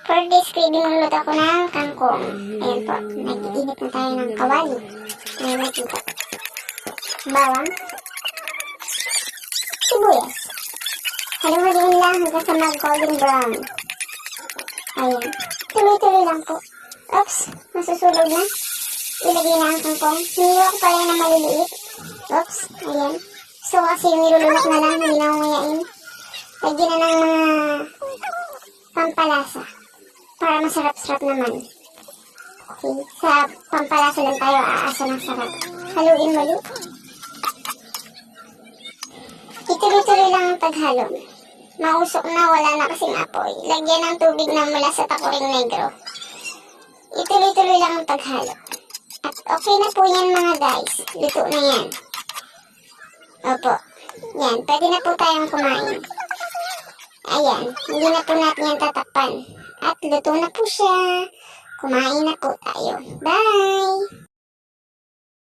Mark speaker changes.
Speaker 1: For this craving, magluluto ako ng kangkong. Ayan po, nag-iinit na tayo ng kawali. Ayan, nakita. Bawang. Sibuyas. Haluin lang hanggang sa mag-golden brown. Ayan. Tuloy-tuloy lang po. Oops, masusulog na. Ilagay na ang kangkong. Hiniwa ko pala yan na maliliit. Oops, ayan. So kasi nilulunok na lang, hindi na umayain. Lagyan na ng mga pampalasa. Para masarap-sarap naman. Okay, sa pampalasa lang tayo aasa ng sarap. Haluin muli. Ituloy-tuloy lang ang paghalo. Mausok na, wala na kasing apoy. Lagyan ng tubig na mula sa takuring negro. Ituloy-tuloy lang ang paghalo. At okay na po yan mga guys. Luto na yan. Opo. Yan, pwede na po tayong kumain. Ayan, hindi na po natin yan tatakpan. At luto na po siya. Kumain na po tayo. Bye!